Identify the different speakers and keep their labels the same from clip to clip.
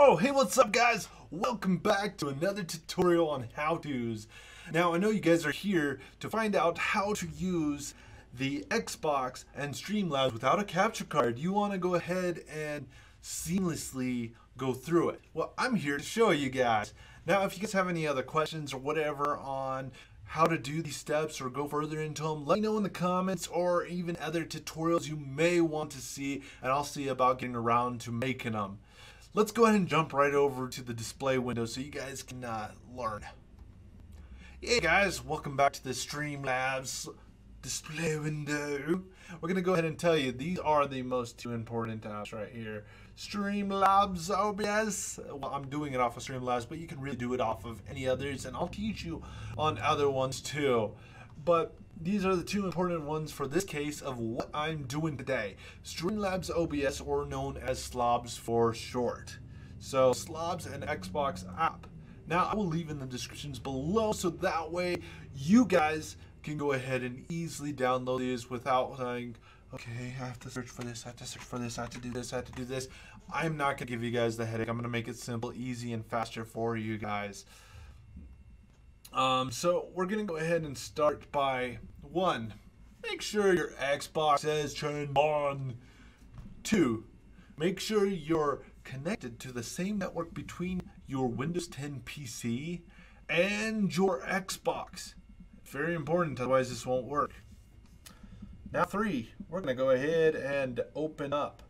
Speaker 1: Oh, hey, what's up, guys? Welcome back to another tutorial on how-tos. Now, I know you guys are here to find out how to use the Xbox and Streamlabs without a capture card. You want to go ahead and seamlessly go through it. Well, I'm here to show you guys. Now, if you guys have any other questions or whatever on how to do these steps or go further into them, let me know in the comments, or even other tutorials you may want to see, and I'll see about getting around to making them. Let's go ahead and jump right over to the display window so you guys can learn. Hey guys, welcome back to the Streamlabs display window. We're going to go ahead and tell you these are the most two important apps right here. Streamlabs OBS. Well, I'm doing it off of Streamlabs, but you can really do it off of any others, and I'll teach you on other ones too. But these are the two important ones for this case of what I'm doing today. Streamlabs OBS, or known as Slobs for short. So Slobs and Xbox app. Now I will leave in the descriptions below so that way you guys can go ahead and easily download these without saying, okay, I have to search for this, I have to search for this, I have to do this, I have to do this. I'm not going to give you guys the headache. I'm going to make it simple, easy, and faster for you guys. So we're going to go ahead and start by 1. Make sure your Xbox says turned on. 2. Make sure you're connected to the same network between your Windows 10 PC and your Xbox. Very important, otherwise this won't work. Now 3, we're going to go ahead and open up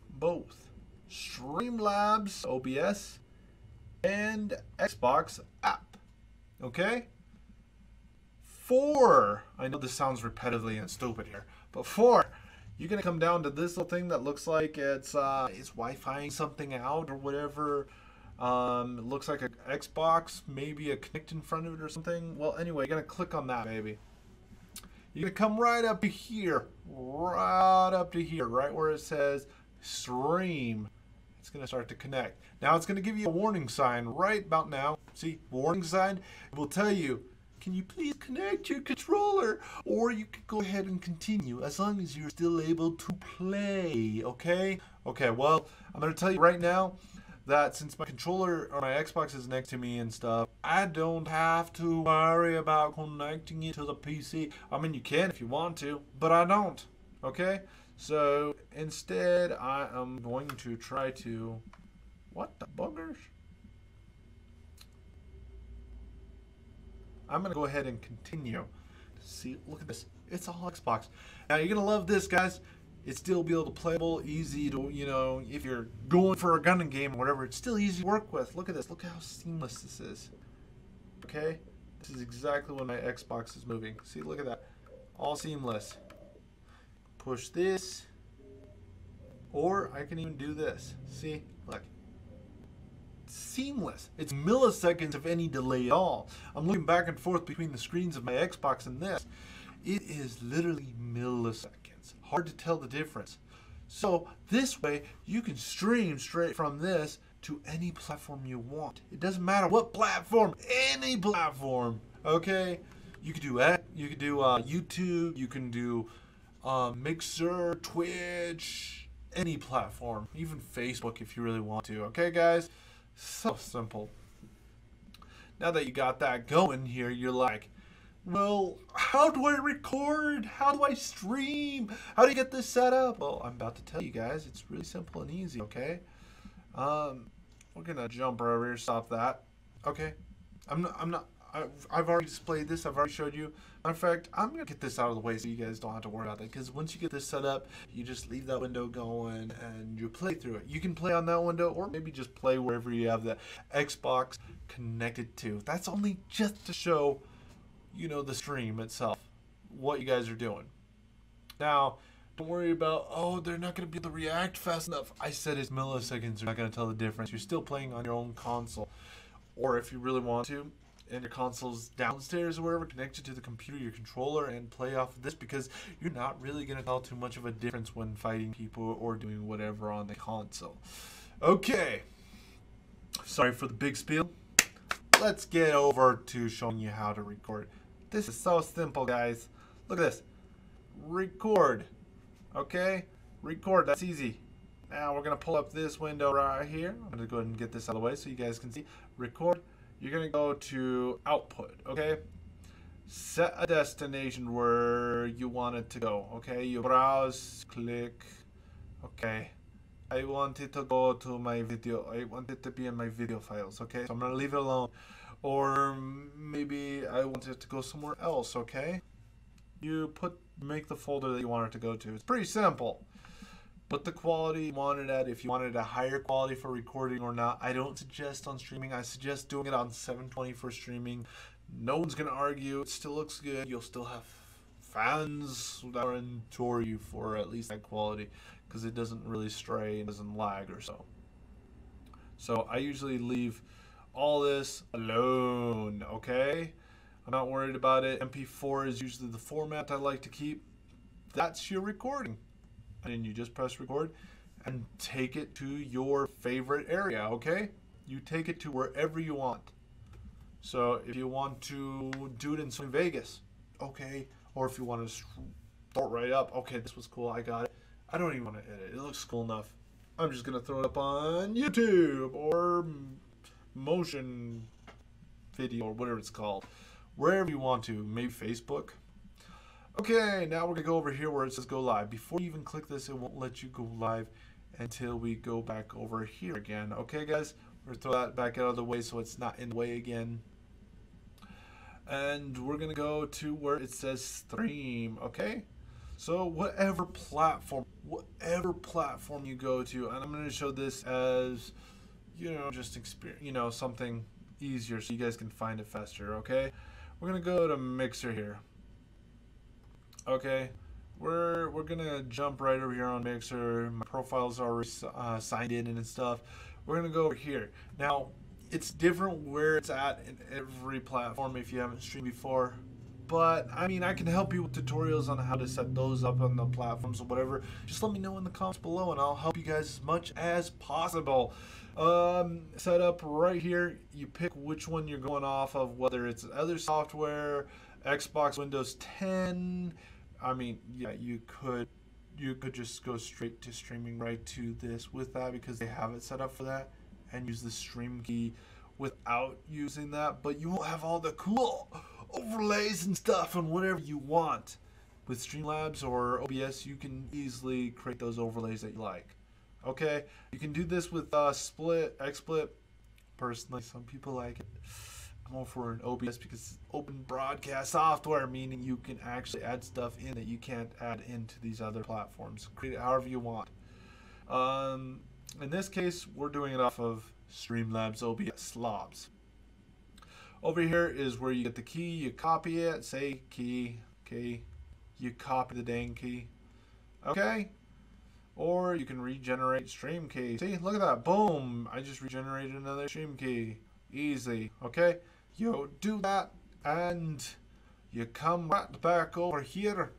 Speaker 1: both Streamlabs OBS and Xbox app. Okay? 4, I know this sounds repetitively and stupid here, but 4, you're going to come down to this little thing that looks like it's Wi-Fi something out or whatever. It looks like an Xbox, maybe a Connect in front of it or something. Well, anyway, you're going to click on that, baby. You're going to come right up to here, right where it says stream. It's going to start to connect. Now it's going to give you a warning sign right about now. See, warning sign. It will tell you, can you please connect your controller? Or you can go ahead and continue as long as you're still able to play, okay? Okay, well, I'm going to tell you right now that since my controller or my Xbox is next to me and stuff, I don't have to worry about connecting it to the PC. I mean, you can if you want to, but I don't, okay? So instead, I am going to try to, what the buggers? I'm going to go ahead and continue. See, look at this. It's all Xbox. Now, you're going to love this, guys. It's still be able to playable, easy to, you know, if you're going for a gunning game or whatever, it's still easy to work with. Look at this. Look how seamless this is. Okay? This is exactly when my Xbox is moving. See, look at that. All seamless. Push this. Or I can even do this. See? Look. Seamless. It's milliseconds of any delay at all. I'm looking back and forth between the screens of my Xbox and this. It is literally milliseconds. Hard to tell the difference. So this way you can stream straight from this to any platform you want. It doesn't matter what platform, any platform. Okay? You could do YouTube, you can do Mixer, Twitch, any platform, even Facebook if you really want to. Okay, guys? So simple. Now that you got that going here, you're like, well, how do I record? How do I stream? How do you get this set up? Well, I'm about to tell you guys. It's really simple and easy, okay? We're gonna jump right over here, stop that. Okay. I've already displayed this. I've already showed you. Matter of fact, I'm going to get this out of the way so you guys don't have to worry about that. Because once you get this set up, you just leave that window going and you play through it. You can play on that window or maybe just play wherever you have the Xbox connected to. That's only just to show, you know, the stream itself, what you guys are doing. Now, don't worry about, oh, they're not going to be able to react fast enough. I said it's milliseconds. You're not going to tell the difference. You're still playing on your own console. Or if you really want to, and your console's downstairs or wherever, connected to the computer, your controller, and play off of this, because you're not really going to tell too much of a difference when fighting people or doing whatever on the console. Okay. Sorry for the big spiel. Let's get over to showing you how to record. This is so simple, guys. Look at this. Record. Okay? Record. That's easy. Now we're going to pull up this window right here. I'm going to go ahead and get this out of the way so you guys can see. Record. You're going to go to output, okay? Set a destination where you want it to go, okay? You browse, click, okay. I want it to go to my video. I want it to be in my video files, okay? So I'm going to leave it alone. Or maybe I want it to go somewhere else, okay? You make the folder that you want it to go to. It's pretty simple. Put the quality you want it at. If you wanted a higher quality for recording or not, I don't suggest on streaming. I suggest doing it on 720 for streaming. No one's going to argue. It still looks good. You'll still have fans that are into you for at least that quality because it doesn't really stray and doesn't lag or so. So I usually leave all this alone, okay? I'm not worried about it. MP4 is usually the format I like to keep. That's your recording. And you just press record and take it to your favorite area, okay? You take it to wherever you want. So if you want to do it in Vegas, okay? Or if you want to start right up, okay, this was cool, I got it. I don't even want to edit. It looks cool enough. I'm just going to throw it up on YouTube or motion video or whatever it's called. Wherever you want to, maybe Facebook. Okay, now we're going to go over here where it says go live. Before you even click this, it won't let you go live until we go back over here again. Okay, guys, we're going to throw that back out of the way so it's not in the way again. And we're going to go to where it says stream, okay? So whatever platform you go to, and I'm going to show this as, you know, just experience, you know, something easier so you guys can find it faster, okay? We're going to go to Mixer here. Okay, we're gonna jump right over here on Mixer. My profile's already signed in and stuff. We're gonna go over here. Now, it's different where it's at in every platform if you haven't streamed before. But, I mean, I can help you with tutorials on how to set those up on the platforms or whatever. Just let me know in the comments below and I'll help you guys as much as possible. Set up right here. You pick which one you're going off of, whether it's other software, Xbox, Windows 10. I mean, yeah, you could just go straight to streaming right to this with that because they have it set up for that and use the stream key without using that, but you won't have all the cool overlays and stuff and whatever you want. With Streamlabs or OBS, you can easily create those overlays that you like. Okay, you can do this with XSplit. Personally, some people like it. I'm all for an OBS because it's open broadcast software, meaning you can actually add stuff in that you can't add into these other platforms. Create it however you want. In this case, we're doing it off of Streamlabs OBS Slobs. Over here is where you get the key, you copy it, say key, okay, you copy the dang key, okay? Or you can regenerate stream key. See, look at that, boom, I just regenerated another stream key. Easy, okay? You do that and you come right back over here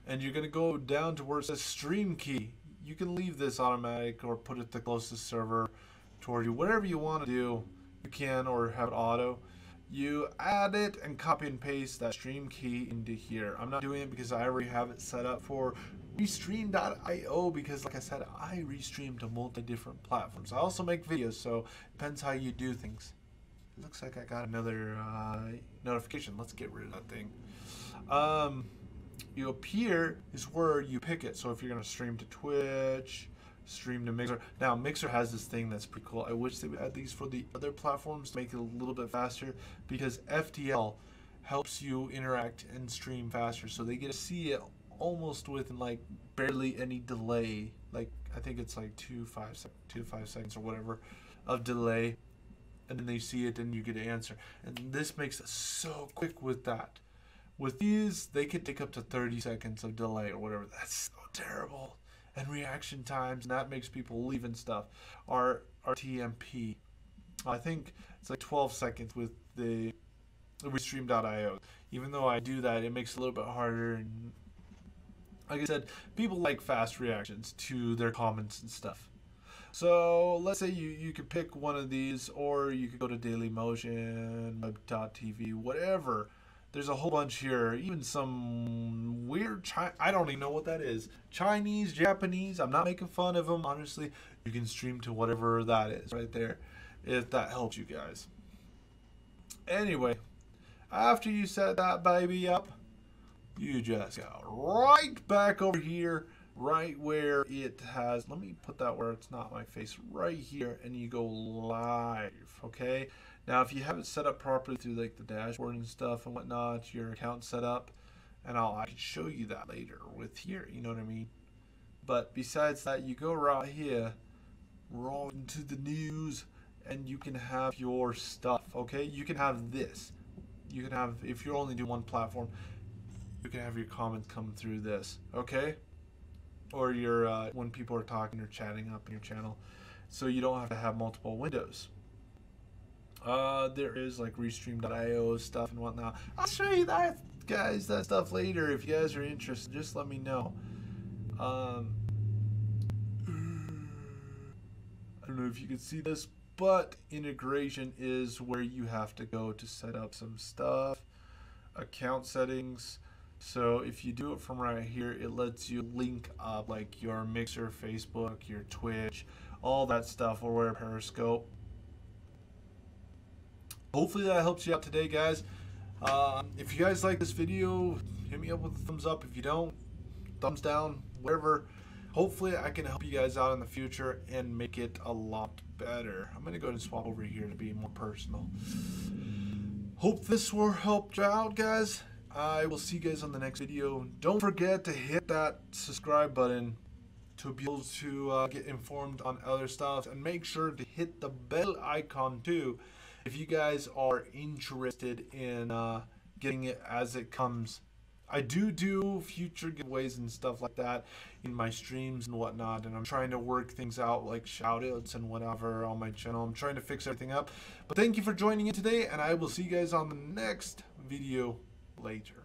Speaker 1: and you're gonna go down to where it says stream key. You can leave this automatic or put it the closest server toward you. Whatever you want to do, you can, or have it auto. You add it and copy and paste that stream key into here. I'm not doing it because I already have it set up for restream.io because, like I said, I restream to multi different platforms. I also make videos, so it depends how you do things. It looks like I got another notification. Let's get rid of that thing. You appear is where you pick it. So if you're going to stream to Twitch, stream to Mixer. Now, Mixer has this thing that's pretty cool. I wish they would add these for the other platforms to make it a little bit faster because FTL helps you interact and stream faster. So they get to see it almost with like barely any delay. Like, I think it's like 2 to 5 seconds or whatever of delay. And then they see it and you get an answer. And this makes it so quick with that. With these, they could take up to 30 seconds of delay or whatever. That's so terrible. And reaction times, and that makes people leave and stuff. Our TMP, I think it's like 12 seconds with the restream.io. Even though I do that, it makes it a little bit harder. And like I said, people like fast reactions to their comments and stuff. So let's say you could pick one of these, or you could go to Dailymotion, Web.tv, whatever. There's a whole bunch here, even some weird I don't even know what that is. Chinese, Japanese. I'm not making fun of them, honestly. You can stream to whatever that is right there, if that helps you guys. Anyway, after you set that baby up, you just go right back over here, right where it has, let me put that where it's not my face, right here, and you go live, okay? Now, if you have it set up properly through like the dashboard and stuff and whatnot, your account set up, and I can show you that later with here, you know what I mean? But besides that, you go right here, right into the news, and you can have your stuff, okay? You can have this. You can have, if you're only doing one platform, you can have your comments come through this, okay? Or your when people are talking or chatting up in your channel, so you don't have to have multiple windows. There is like restream.io stuff and whatnot. I'll show you that, guys, that stuff later. If you guys are interested, just let me know. I don't know if you can see this, but integration is where you have to go to set up some stuff. Account settings. So if you do it from right here, it lets you link up like your Mixer, Facebook, your Twitch, all that stuff, or Periscope. Hopefully that helps you out today, guys. If you guys like this video, hit me up with a thumbs up. If you don't, thumbs down, whatever. Hopefully I can help you guys out in the future and make it a lot better. I'm going to go ahead and swap over here to be more personal. Hope this will help you out, guys. I will see you guys on the next video. Don't forget to hit that subscribe button to be able to get informed on other stuff, and make sure to hit the bell icon too if you guys are interested in getting it as it comes. I do future giveaways and stuff like that in my streams and whatnot, and I'm trying to work things out like shoutouts and whatever on my channel. I'm trying to fix everything up. But thank you for joining in today, and I will see you guys on the next video later.